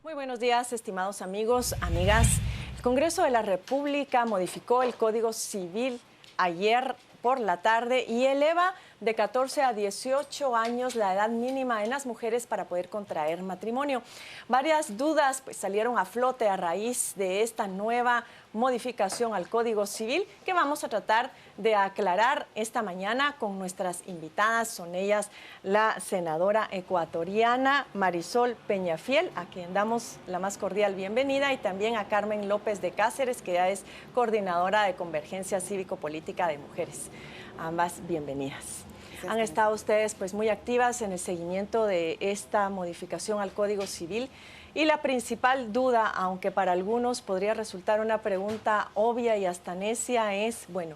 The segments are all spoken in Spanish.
Muy buenos días, estimados amigos, amigas. El Congreso de la República modificó el Código Civil ayer por la tarde y eleva de 14 a 18 años la edad mínima en las mujeres para poder contraer matrimonio. Varias dudas salieron a flote a raíz de esta nueva modificación al Código Civil que vamos a tratar de aclarar esta mañana con nuestras invitadas. Son ellas la senadora ecuatoriana Marisol Peñafiel, a quien damos la más cordial bienvenida, y también a Carmen López de Cáceres, que ya es coordinadora de Convergencia Cívico-Política de Mujeres. Ambas bienvenidas. Han estado ustedes muy activas en el seguimiento de esta modificación al Código Civil. Y la principal duda, aunque para algunos podría resultar una pregunta obvia y hasta necia, es, bueno,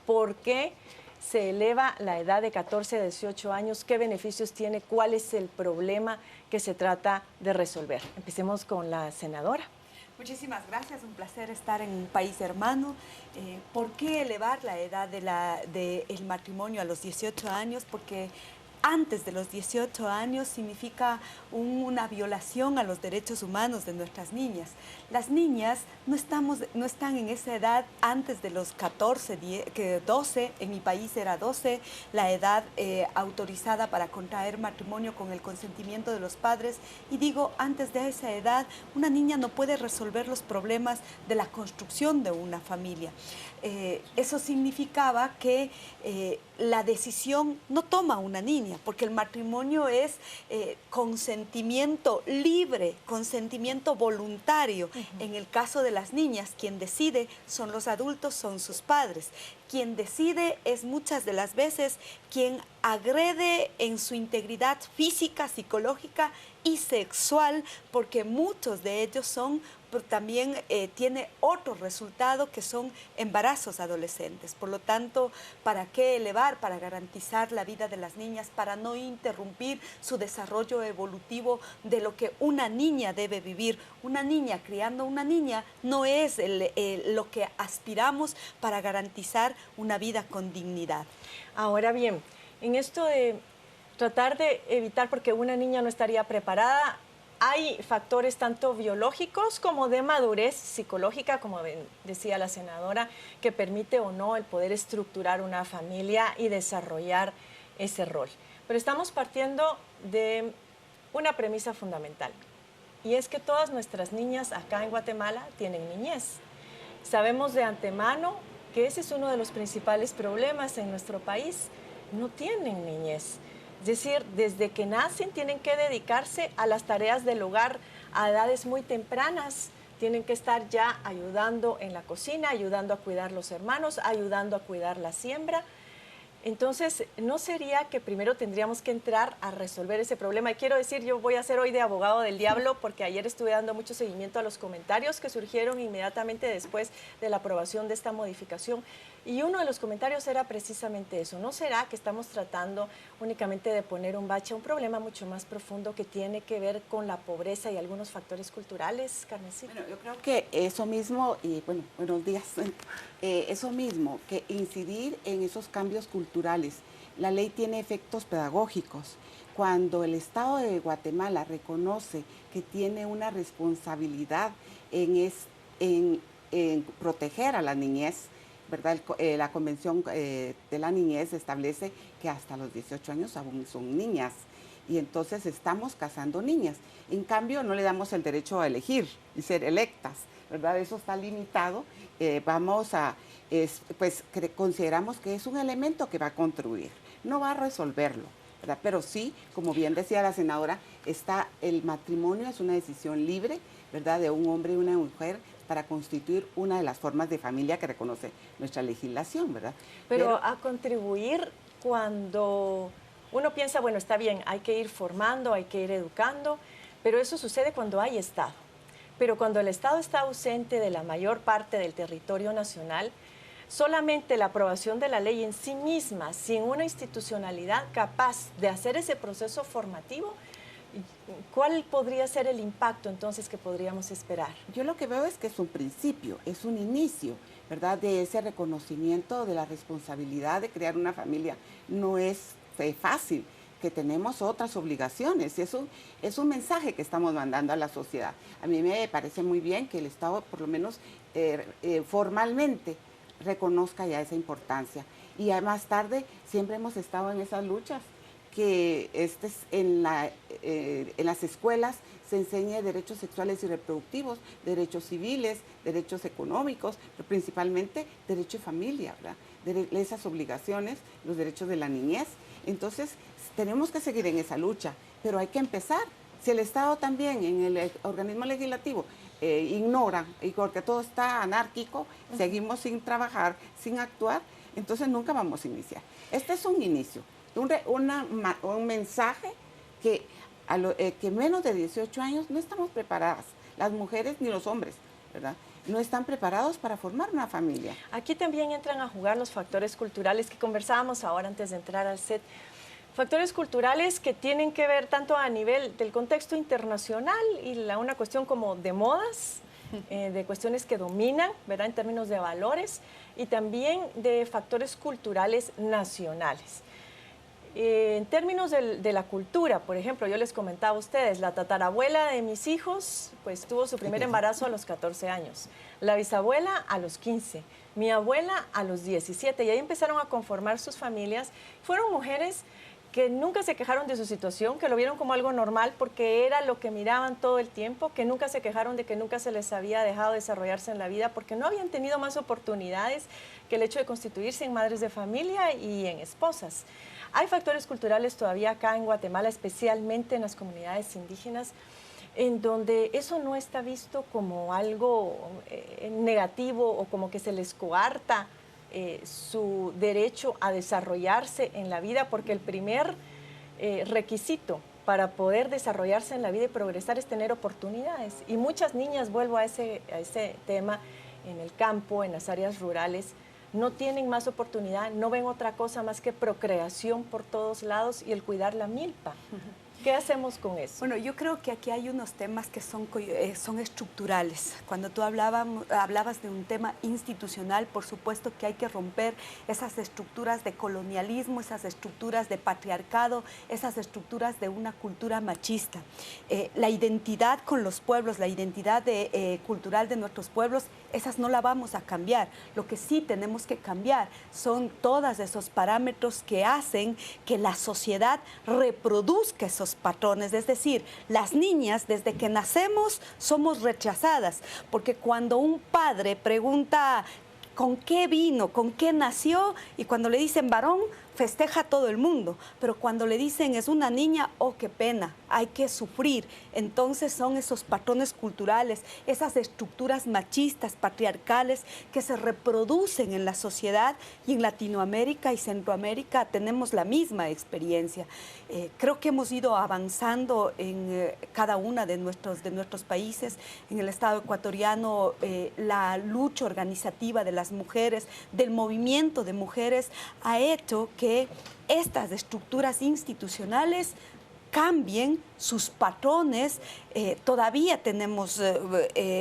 ¿por qué se eleva la edad de 14 a 18 años? ¿Qué beneficios tiene? ¿Cuál es el problema que se trata de resolver? Empecemos con la senadora. Muchísimas gracias, un placer estar en un país hermano. ¿Por qué elevar la edad del matrimonio a los 18 años? Porque antes de los 18 años significa una violación a los derechos humanos de nuestras niñas. Las niñas no están en esa edad antes de los 14, 12, en mi país era 12, la edad autorizada para contraer matrimonio con el consentimiento de los padres. Y digo, antes de esa edad, una niña no puede resolver los problemas de la construcción de una familia. Eso significaba que la decisión no toma una niña, porque el matrimonio es consentimiento libre, consentimiento voluntario. En el caso de las niñas, quien decide son los adultos, son sus padres. Quien decide es muchas de las veces quien agrede en su integridad física, psicológica y sexual, porque muchos de ellos también tiene otro resultado que son embarazos adolescentes. Por lo tanto, ¿para qué elevar? Para garantizar la vida de las niñas, para no interrumpir su desarrollo evolutivo de lo que una niña debe vivir. Una niña criando una niña no es lo que aspiramos para garantizar una vida con dignidad. Ahora bien, en esto de tratar de evitar, porque una niña no estaría preparada, hay factores tanto biológicos como de madurez psicológica, como decía la senadora, que permite o no el poder estructurar una familia y desarrollar ese rol. Pero estamos partiendo de una premisa fundamental, y es que todas nuestras niñas acá en Guatemala tienen niñez. Sabemos de antemano que ese es uno de los principales problemas en nuestro país. No tienen niñez. Es decir, desde que nacen tienen que dedicarse a las tareas del hogar a edades muy tempranas. Tienen que estar ya ayudando en la cocina, ayudando a cuidar los hermanos, ayudando a cuidar la siembra. Entonces, ¿no sería que primero tendríamos que entrar a resolver ese problema? Y quiero decir, yo voy a ser hoy de abogado del diablo porque ayer estuve dando mucho seguimiento a los comentarios que surgieron inmediatamente después de la aprobación de esta modificación. Y uno de los comentarios era precisamente eso. ¿No será que estamos tratando únicamente de poner un bache a un problema mucho más profundo que tiene que ver con la pobreza y algunos factores culturales, Carmencita? Bueno, yo creo que eso mismo, y bueno, buenos días, eso mismo, que incidir en esos cambios culturales. La ley tiene efectos pedagógicos. Cuando el Estado de Guatemala reconoce que tiene una responsabilidad en proteger a la niñez, ¿verdad? La Convención de la Niñez establece que hasta los 18 años aún son niñas y entonces estamos casando niñas. En cambio, no le damos el derecho a elegir y ser electas, ¿verdad? Eso está limitado. Consideramos que es un elemento que va a contribuir, no va a resolverlo, ¿verdad? Pero sí, como bien decía la senadora, el matrimonio es una decisión libre, ¿verdad? De un hombre y una mujer para constituir una de las formas de familia que reconoce nuestra legislación, ¿verdad? Pero a contribuir cuando uno piensa, bueno, está bien, hay que ir formando, hay que ir educando, pero eso sucede cuando hay Estado. Pero cuando el Estado está ausente de la mayor parte del territorio nacional, solamente la aprobación de la ley en sí misma, sin una institucionalidad capaz de hacer ese proceso formativo, ¿cuál podría ser el impacto entonces que podríamos esperar? Yo lo que veo es que es un principio, es un inicio, ¿verdad? De ese reconocimiento de la responsabilidad de crear una familia. No es fácil. que tenemos otras obligaciones. Y eso es un mensaje que estamos mandando a la sociedad. A mí me parece muy bien que el Estado, por lo menos formalmente, reconozca ya esa importancia. Y ya más tarde siempre hemos estado en esas luchas, que en las escuelas se enseñe derechos sexuales y reproductivos, derechos civiles, derechos económicos, pero principalmente derecho de familia, ¿verdad? Esas obligaciones, los derechos de la niñez. Entonces, tenemos que seguir en esa lucha, pero hay que empezar. Si el Estado también, en el organismo legislativo, ignora, y porque todo está anárquico, seguimos sin trabajar, sin actuar, entonces nunca vamos a iniciar. Este es un inicio, un mensaje que menos de 18 años no estamos preparadas, las mujeres ni los hombres, ¿verdad? No están preparados para formar una familia. Aquí también entran a jugar los factores culturales que conversábamos ahora antes de entrar al set. Factores culturales que tienen que ver tanto a nivel del contexto internacional y una cuestión como de modas, de cuestiones que dominan, ¿verdad?, en términos de valores, y también de factores culturales nacionales. En términos de la cultura, por ejemplo, yo les comentaba a ustedes, la tatarabuela de mis hijos pues tuvo su primer embarazo a los 14 años, la bisabuela a los 15, mi abuela a los 17, y ahí empezaron a conformar sus familias. Fueron mujeres que nunca se quejaron de su situación, que lo vieron como algo normal porque era lo que miraban todo el tiempo, que nunca se quejaron de que nunca se les había dejado desarrollarse en la vida porque no habían tenido más oportunidades que el hecho de constituirse en madres de familia y en esposas. Hay factores culturales todavía acá en Guatemala, especialmente en las comunidades indígenas, en donde eso no está visto como algo negativo o como que se les coarta su derecho a desarrollarse en la vida, porque el primer requisito para poder desarrollarse en la vida y progresar es tener oportunidades. Y muchas niñas, vuelvo a ese tema, en el campo, en las áreas rurales, no tienen más oportunidad, no ven otra cosa más que procreación por todos lados y el cuidar la milpa. ¿Qué hacemos con eso? Bueno, yo creo que aquí hay unos temas que son estructurales. Cuando tú hablabas de un tema institucional, por supuesto que hay que romper esas estructuras de colonialismo, esas estructuras de patriarcado, esas estructuras de una cultura machista. La identidad con los pueblos, la identidad cultural de nuestros pueblos, esas no la vamos a cambiar. Lo que sí tenemos que cambiar son todos esos parámetros que hacen que la sociedad reproduzca esos patrones, es decir, las niñas desde que nacemos somos rechazadas, porque cuando un padre pregunta con qué vino, con qué nació, y cuando le dicen varón, festeja todo el mundo, pero cuando le dicen es una niña, oh, qué pena, hay que sufrir. Entonces son esos patrones culturales, esas estructuras machistas, patriarcales, que se reproducen en la sociedad, y en Latinoamérica y Centroamérica tenemos la misma experiencia. Creo que hemos ido avanzando en cada uno de nuestros países. En el Estado ecuatoriano, la lucha organizativa de las mujeres, del movimiento de mujeres, ha hecho que estas estructuras institucionales cambien sus patrones. Todavía tenemos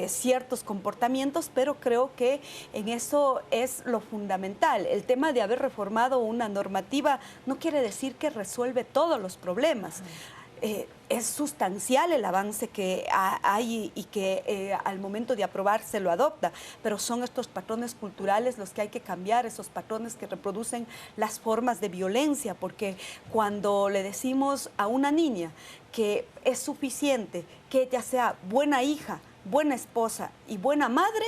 ciertos comportamientos, pero creo que en eso es lo fundamental. El tema de haber reformado una normativa no quiere decir que resuelve todos los problemas. Es sustancial el avance que hay y que al momento de aprobarse lo adopta, pero son estos patrones culturales los que hay que cambiar, esos patrones que reproducen las formas de violencia, porque cuando le decimos a una niña que es suficiente que ella sea buena hija, buena esposa y buena madre,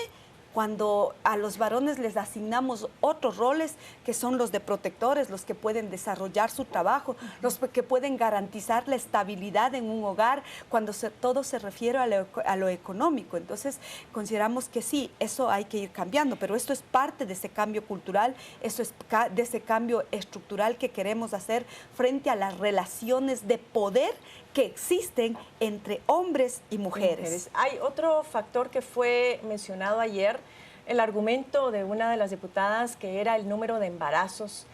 cuando a los varones les asignamos otros roles que son los de protectores, los que pueden desarrollar su trabajo, los que pueden garantizar la estabilidad en un hogar, cuando todo se refiere a lo económico. Entonces, consideramos que sí, eso hay que ir cambiando, pero esto es parte de ese cambio cultural, eso es de ese cambio estructural que queremos hacer frente a las relaciones de poder que existen entre hombres y mujeres. Hay otro factor que fue mencionado ayer, el argumento de una de las diputadas, que era el número de embarazos,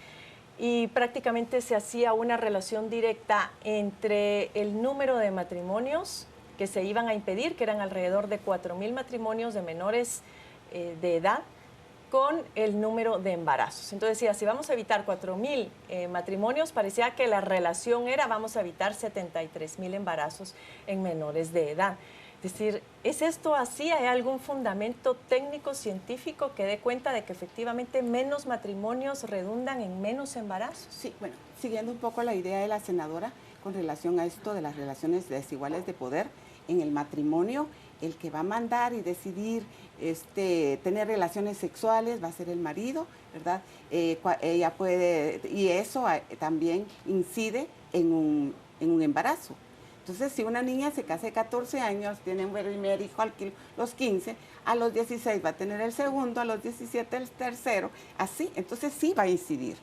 y prácticamente se hacía una relación directa entre el número de matrimonios que se iban a impedir, que eran alrededor de 4.000 matrimonios de menores de edad, con el número de embarazos. Entonces decía, si vamos a evitar 4.000 matrimonios, parecía que la relación era vamos a evitar 73.000 embarazos en menores de edad. Es decir, ¿es esto así? ¿Hay algún fundamento técnico, científico que dé cuenta de que efectivamente menos matrimonios redundan en menos embarazos? Sí, bueno, siguiendo un poco la idea de la senadora con relación a esto de las relaciones desiguales de poder en el matrimonio, el que va a mandar y decidir tener relaciones sexuales va a ser el marido, ¿verdad? Ella puede, y eso también incide en un embarazo. Entonces, si una niña se casa de 14 años, tiene un primer hijo a los 15, a los 16 va a tener el segundo, a los 17 el tercero, así. Entonces, sí va a incidir.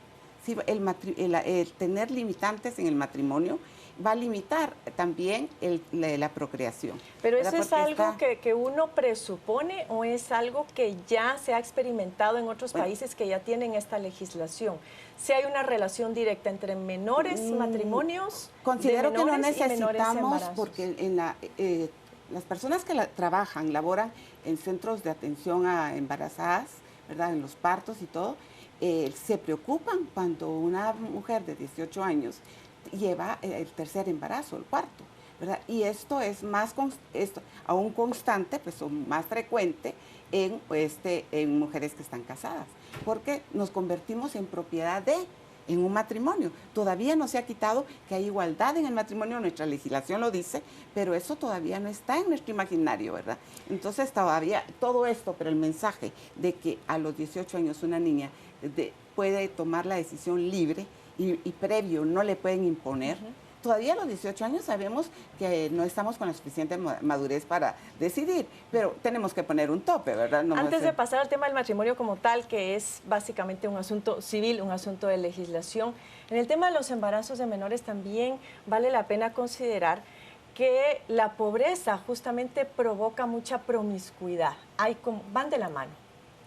Sí, el tener limitantes en el matrimonio va a limitar también la procreación. ¿Pero eso es algo que uno presupone o es algo que ya se ha experimentado en otros países que ya tienen esta legislación? Si hay una relación directa entre menores matrimonios, considero que no necesitamos, porque las personas que laboran en centros de atención a embarazadas, ¿verdad? En los partos y todo, se preocupan cuando una mujer de 18 años lleva el tercer embarazo, el cuarto, ¿verdad? Y esto es aún constante, pues más frecuente en mujeres que están casadas, porque nos convertimos en propiedad en un matrimonio. Todavía no se ha quitado que hay igualdad en el matrimonio, nuestra legislación lo dice, pero eso todavía no está en nuestro imaginario, ¿verdad? Entonces todavía todo esto, pero el mensaje de que a los 18 años una niña puede tomar la decisión libre y previo no le pueden imponer. Todavía a los 18 años sabemos que no estamos con la suficiente madurez para decidir, pero tenemos que poner un tope, ¿verdad? Antes de pasar al tema del matrimonio como tal, que es básicamente un asunto civil, un asunto de legislación, en el tema de los embarazos de menores también vale la pena considerar que la pobreza justamente provoca mucha promiscuidad. Van de la mano,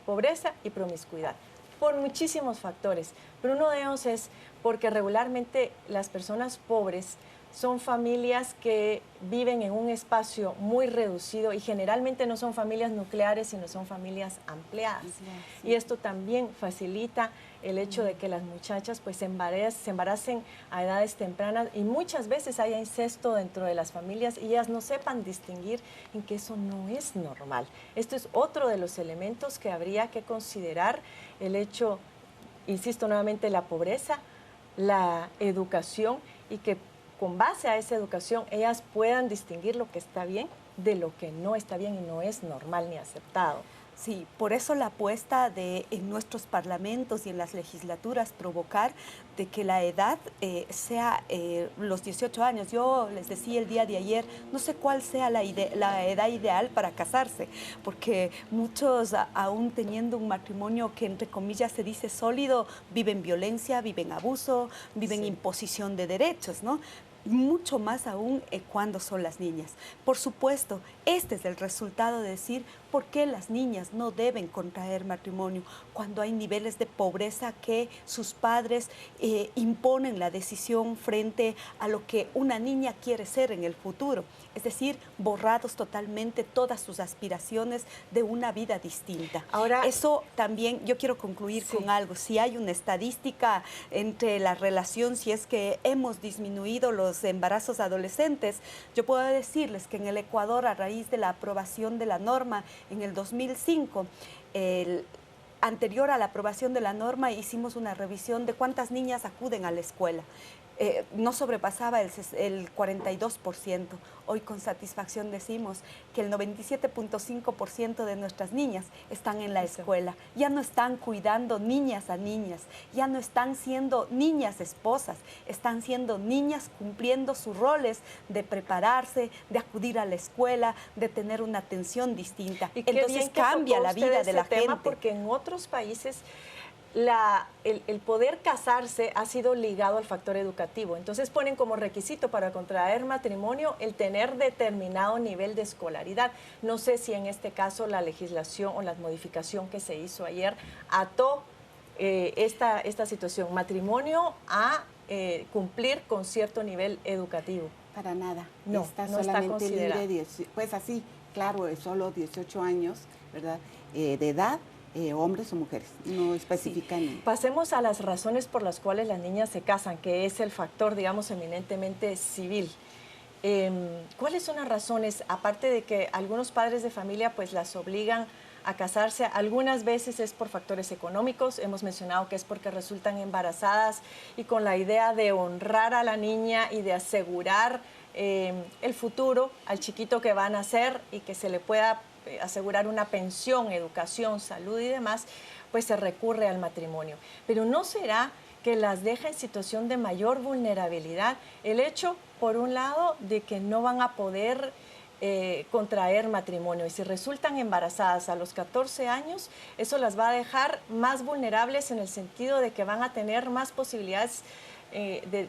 pobreza y promiscuidad, por muchísimos factores, pero uno de ellos es porque regularmente las personas pobres son familias que viven en un espacio muy reducido y generalmente no son familias nucleares, sino son familias ampliadas. Sí. Y esto también facilita el hecho de que las muchachas pues se embaracen a edades tempranas y muchas veces haya incesto dentro de las familias y ellas no sepan distinguir en que eso no es normal. Esto es otro de los elementos que habría que considerar, el hecho, insisto nuevamente, la pobreza, la educación y que con base a esa educación ellas puedan distinguir lo que está bien de lo que no está bien y no es normal ni aceptado. Sí, por eso la apuesta en nuestros parlamentos y en las legislaturas provocar de que la edad sea los 18 años. Yo les decía el día de ayer, no sé cuál sea la edad ideal para casarse, porque muchos, aún teniendo un matrimonio que entre comillas se dice sólido, viven violencia, viven abuso, viven imposición de derechos, ¿no? Mucho más aún cuando son las niñas. Por supuesto, este es el resultado de decir por qué las niñas no deben contraer matrimonio cuando hay niveles de pobreza que sus padres imponen la decisión frente a lo que una niña quiere ser en el futuro. Es decir, borrados totalmente todas sus aspiraciones de una vida distinta. Ahora, eso también, yo quiero concluir con algo. Si hay una estadística entre la relación, si es que hemos disminuido los embarazos adolescentes, yo puedo decirles que en el Ecuador, a raíz de la aprobación de la norma en el 2005, anterior a la aprobación de la norma, hicimos una revisión de cuántas niñas acuden a la escuela. No sobrepasaba el 42%. Hoy con satisfacción decimos que el 97.5% de nuestras niñas están en la escuela. Ya no están cuidando niñas a niñas, ya no están siendo niñas esposas, están siendo niñas cumpliendo sus roles de prepararse, de acudir a la escuela, de tener una atención distinta. Y entonces cambia la vida de la gente. Porque en otros países el poder casarse ha sido ligado al factor educativo. Entonces ponen como requisito para contraer matrimonio el tener determinado nivel de escolaridad. No sé si en este caso la legislación o la modificación que se hizo ayer ató esta situación, matrimonio a cumplir con cierto nivel educativo. Para nada. No, está no solamente está libre, pues así, claro, es solo 18 años, ¿verdad? De edad. hombres o mujeres, no especifican. Sí. Pasemos a las razones por las cuales las niñas se casan, que es el factor, digamos, eminentemente civil. ¿Cuáles son las razones, aparte de que algunos padres de familia pues las obligan a casarse? Algunas veces es por factores económicos, hemos mencionado que es porque resultan embarazadas y con la idea de honrar a la niña y de asegurar el futuro al chiquito que va a nacer y que se le pueda asegurar una pensión, educación, salud y demás, pues se recurre al matrimonio. Pero ¿no será que las deja en situación de mayor vulnerabilidad el hecho, por un lado, de que no van a poder contraer matrimonio? Y si resultan embarazadas a los 14 años, eso las va a dejar más vulnerables en el sentido de que van a tener más posibilidades de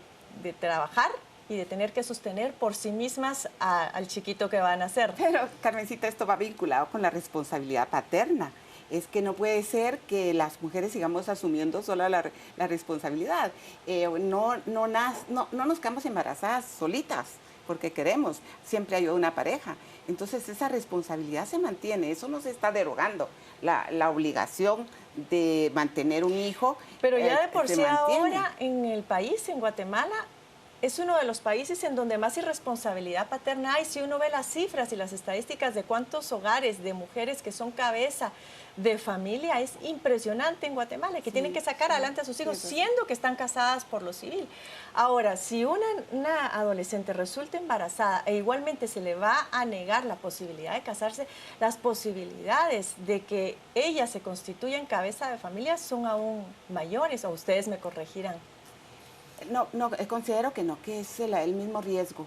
trabajar y de tener que sostener por sí mismas al chiquito que van a nacer. Pero, Carmencita, esto va vinculado con la responsabilidad paterna. Es que no puede ser que las mujeres sigamos asumiendo sola la responsabilidad. No nos quedamos embarazadas solitas porque queremos, siempre hay una pareja. Entonces esa responsabilidad se mantiene, eso no se está derogando. La obligación de mantener un hijo. Pero ya de por sí ahora en el país, en Guatemala, es uno de los países en donde más irresponsabilidad paterna hay. Si uno ve las cifras y las estadísticas de cuántos hogares de mujeres que son cabeza de familia, es impresionante en Guatemala, que tienen que sacar adelante a sus hijos, siendo que están casadas por lo civil. Ahora, si una adolescente resulta embarazada e igualmente se le va a negar la posibilidad de casarse, las posibilidades de que ella se constituya en cabeza de familia son aún mayores, o ustedes me corregirán. No, considero que no, que es el mismo riesgo.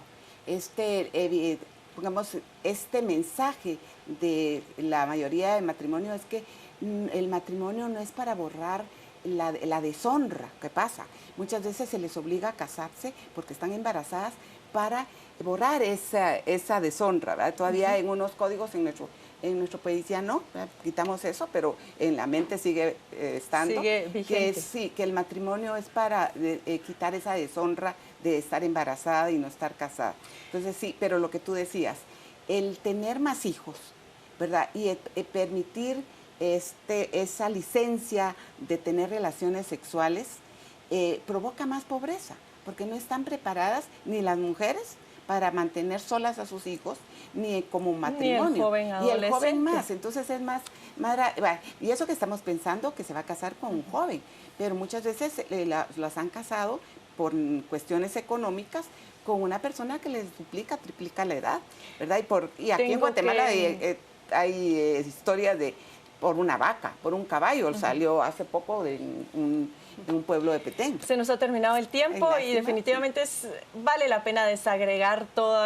Pongamos, este mensaje de la mayoría de matrimonio es que el matrimonio no es para borrar la deshonra que pasa. Muchas veces se les obliga a casarse porque están embarazadas para borrar esa deshonra, ¿verdad? Todavía en unos códigos en nuestro país ya no, quitamos eso, pero en la mente sigue estando. Sigue vigente. Que el matrimonio es para quitar esa deshonra de estar embarazada y no estar casada. Entonces sí, pero lo que tú decías, el tener más hijos, ¿verdad? Y permitir esa licencia de tener relaciones sexuales provoca más pobreza, porque no están preparadas ni las mujeres para mantener solas a sus hijos, ni como matrimonio. Ni el joven adolescente. Y el joven más, entonces es más y eso que estamos pensando que se va a casar con un joven, pero muchas veces las han casado por cuestiones económicas con una persona que les duplica, triplica la edad, ¿verdad? Y aquí en Guatemala hay historias de por una vaca, por un caballo, salió hace poco de un pueblo de Petén. Se nos ha terminado el tiempo y definitivamente vale la pena desagregar todo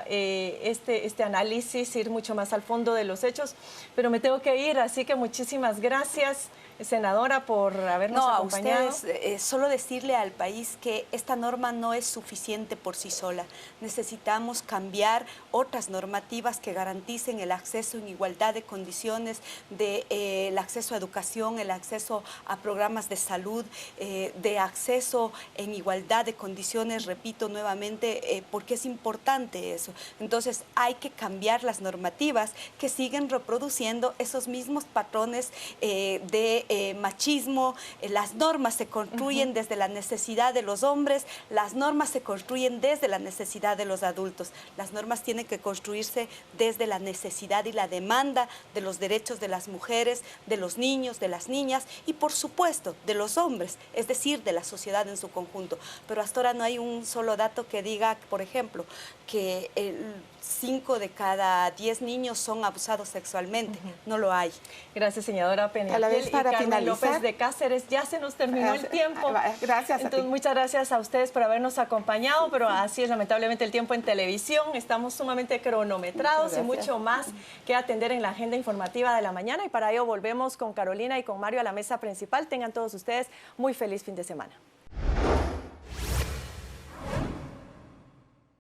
este análisis, ir mucho más al fondo de los hechos, pero me tengo que ir, así que muchísimas gracias, senadora, por habernos acompañado. A ustedes, solo decirle al país que esta norma no es suficiente por sí sola. Necesitamos cambiar otras normativas que garanticen el acceso en igualdad de condiciones, el acceso a educación, el acceso a programas de salud, de acceso en igualdad de condiciones, repito nuevamente, porque es importante eso. Entonces hay que cambiar las normativas que siguen reproduciendo esos mismos patrones de machismo. Las normas se construyen desde la necesidad de los hombres, las normas se construyen desde la necesidad de los adultos. Las normas tienen que construirse desde la necesidad y la demanda de los derechos de las mujeres, de los niños, de las niñas y por supuesto de los hombres, es decir, de la sociedad en su conjunto. Pero hasta ahora no hay un solo dato que diga, por ejemplo, que 5 de cada 10 niños son abusados sexualmente. No lo hay. Gracias, senadora Peña. A la vez, para Carmen López de Cáceres, ya se nos terminó el tiempo. Gracias. Entonces, muchas gracias a ustedes por habernos acompañado, pero así es lamentablemente el tiempo en televisión. Estamos sumamente cronometrados y mucho más que atender en la agenda informativa de la mañana. Y para ello volvemos con Carolina y con Mario a la mesa principal. Tengan todos ustedes muy feliz fin de semana.